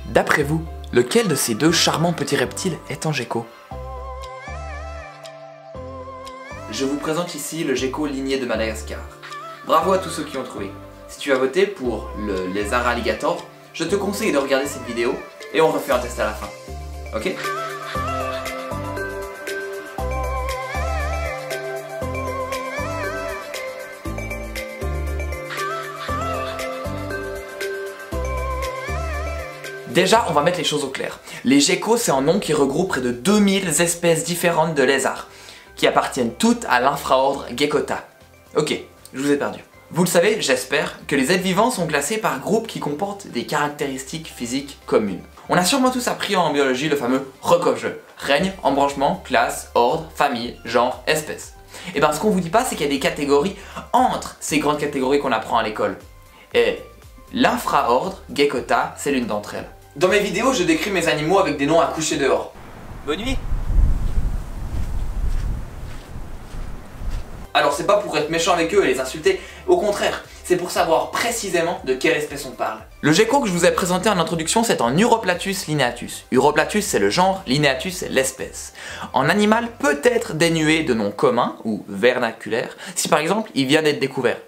D'après vous, lequel de ces deux charmants petits reptiles est un gecko? Je vous présente ici le gecko ligné de Madagascar. Bravo à tous ceux qui ont trouvé. Si tu as voté pour le lézard alligator, je te conseille de regarder cette vidéo et on refait un test à la fin. Ok? Déjà, on va mettre les choses au clair. Les geckos, c'est un nom qui regroupe près de 2000 espèces différentes de lézards, qui appartiennent toutes à l'infraordre Geckota. Ok, je vous ai perdu. Vous le savez, j'espère, que les êtres vivants sont classés par groupes qui comportent des caractéristiques physiques communes. On a sûrement tous appris en biologie le fameux recopge. Règne, embranchement, classe, ordre, famille, genre, espèce. Et bien ce qu'on vous dit pas, c'est qu'il y a des catégories entre ces grandes catégories qu'on apprend à l'école. Et l'infraordre Geckota, c'est l'une d'entre elles. Dans mes vidéos, je décris mes animaux avec des noms à coucher dehors. Bonne nuit. Alors c'est pas pour être méchant avec eux et les insulter, au contraire, c'est pour savoir précisément de quelle espèce on parle. Le gecko que je vous ai présenté en introduction, c'est un Uroplatus lineatus. Uroplatus c'est le genre, lineatus c'est l'espèce. Un animal peut être dénué de nom commun ou vernaculaire si par exemple il vient d'être découvert.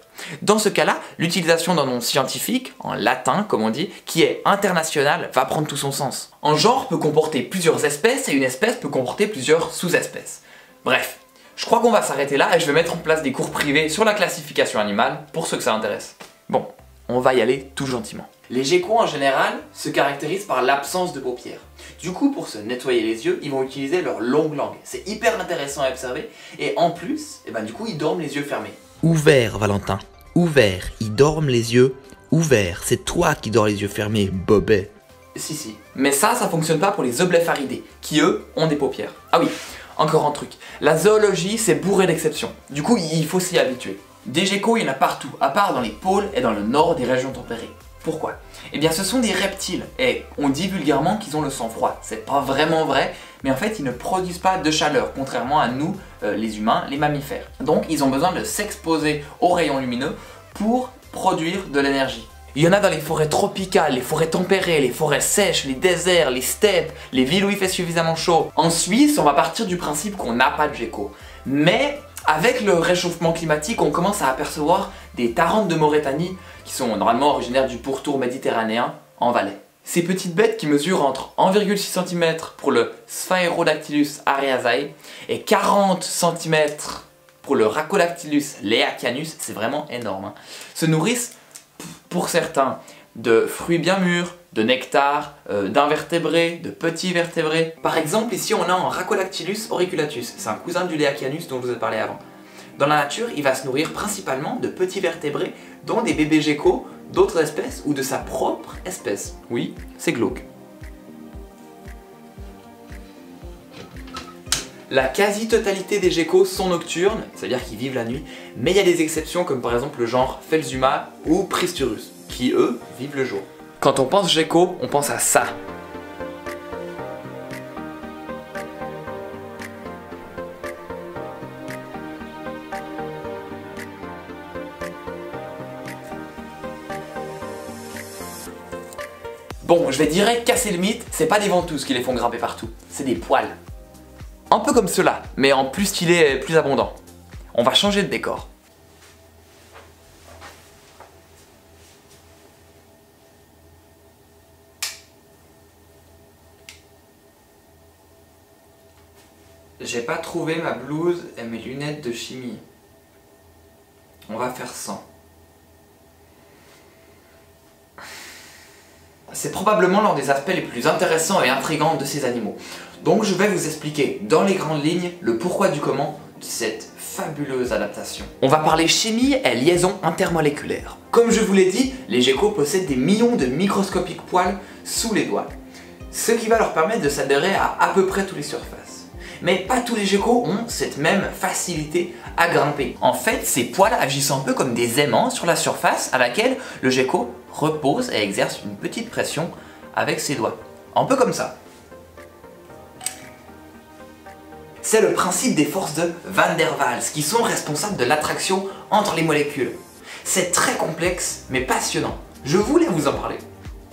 Dans ce cas-là, l'utilisation d'un nom scientifique, en latin comme on dit, qui est international, va prendre tout son sens. Un genre peut comporter plusieurs espèces et une espèce peut comporter plusieurs sous-espèces. Bref, je crois qu'on va s'arrêter là et je vais mettre en place des cours privés sur la classification animale pour ceux que ça intéresse. Bon, on va y aller tout gentiment. Les geckos en général se caractérisent par l'absence de paupières. Du coup, pour se nettoyer les yeux, ils vont utiliser leur longue langue. C'est hyper intéressant à observer et en plus, du coup, ils dorment les yeux fermés. Ouvert, Valentin. Ouvert. Ils dorment les yeux ouverts. C'est toi qui dors les yeux fermés, bobet. Si. Mais ça fonctionne pas pour les oblépharidés, qui eux, ont des paupières. Ah oui, encore un truc. La zoologie, c'est bourré d'exceptions. Du coup, il faut s'y habituer. Des geckos, il y en a partout, à part dans les pôles et dans le nord des régions tempérées. Pourquoi? Eh bien, ce sont des reptiles, et on dit vulgairement qu'ils ont le sang froid. C'est pas vraiment vrai, mais en fait, ils ne produisent pas de chaleur, contrairement à nous, les humains, les mammifères. Donc, ils ont besoin de s'exposer aux rayons lumineux pour produire de l'énergie. Il y en a dans les forêts tropicales, les forêts tempérées, les forêts sèches, les déserts, les steppes, les villes où il fait suffisamment chaud. En Suisse, on va partir du principe qu'on n'a pas de geckos. Mais avec le réchauffement climatique, on commence à apercevoir des tarantes de Mauritanie qui sont normalement originaires du pourtour méditerranéen en Valais. Ces petites bêtes qui mesurent entre 1,6 cm pour le Sphaerodactylus ariasae et 40 cm pour le Rhacolactylus leacanus, c'est vraiment énorme, se nourrissent pour certains de fruits bien mûrs, de nectar, d'invertébrés, de petits vertébrés. Par exemple, ici on a un Rhacolactylus auriculatus, c'est un cousin du Leacanus dont je vous ai parlé avant. Dans la nature, il va se nourrir principalement de petits vertébrés, dont des bébés geckos, d'autres espèces ou de sa propre espèce. Oui, c'est glauque. La quasi-totalité des geckos sont nocturnes, c'est-à-dire qu'ils vivent la nuit, mais il y a des exceptions comme par exemple le genre Phelsuma ou Pristurus, qui eux vivent le jour. Quand on pense gecko, on pense à ça. Bon, je vais direct casser le mythe, c'est pas des ventouses qui les font grimper partout, c'est des poils. Un peu comme ceux-là, mais en plus stylé et plus abondant. On va changer de décor. J'ai pas trouvé ma blouse et mes lunettes de chimie. On va faire 100. C'est probablement l'un des aspects les plus intéressants et intrigants de ces animaux. Donc je vais vous expliquer dans les grandes lignes le pourquoi du comment de cette fabuleuse adaptation. On va parler chimie et liaison intermoléculaire. Comme je vous l'ai dit, les geckos possèdent des millions de microscopiques poils sous les doigts, ce qui va leur permettre de s'adhérer à peu près toutes les surfaces. Mais pas tous les geckos ont cette même facilité à grimper. En fait, ces poils agissent un peu comme des aimants sur la surface à laquelle le gecko repose et exerce une petite pression avec ses doigts. Un peu comme ça. C'est le principe des forces de Van der Waals qui sont responsables de l'attraction entre les molécules. C'est très complexe mais passionnant. Je voulais vous en parler.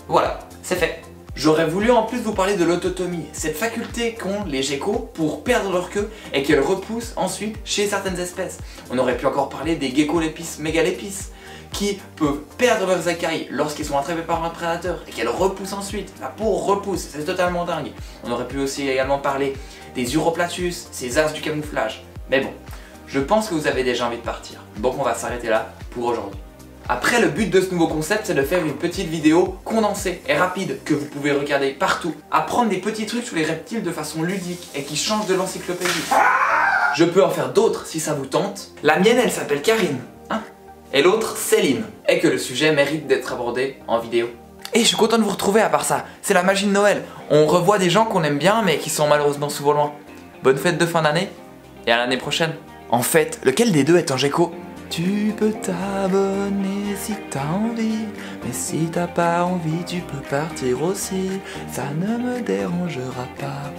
Voilà, c'est fait. J'aurais voulu en plus vous parler de l'autotomie, cette faculté qu'ont les geckos pour perdre leur queue et qu'elles repoussent ensuite chez certaines espèces. On aurait pu encore parler des geckolepis mégalepis qui peuvent perdre leurs écailles lorsqu'ils sont attrapés par un prédateur et qu'elles repoussent ensuite. La peau repousse, c'est totalement dingue. On aurait pu aussi également parler des Uroplatus, ces as du camouflage. Mais bon, je pense que vous avez déjà envie de partir, donc on va s'arrêter là pour aujourd'hui. Après, le but de ce nouveau concept, c'est de faire une petite vidéo condensée et rapide que vous pouvez regarder partout. Apprendre des petits trucs sur les reptiles de façon ludique et qui changent de l'encyclopédie. Je peux en faire d'autres si ça vous tente. La mienne, elle s'appelle Karine, hein, et l'autre Céline. Et que le sujet mérite d'être abordé en vidéo. Et je suis content de vous retrouver à part ça. C'est la magie de Noël. On revoit des gens qu'on aime bien mais qui sont malheureusement souvent loin. Bonne fête de fin d'année et à l'année prochaine. En fait, lequel des deux est un gecko ? Tu peux t'abonner si t'as envie, mais si t'as pas envie, tu peux partir aussi. Ça ne me dérangera pas.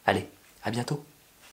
Allez, à bientôt.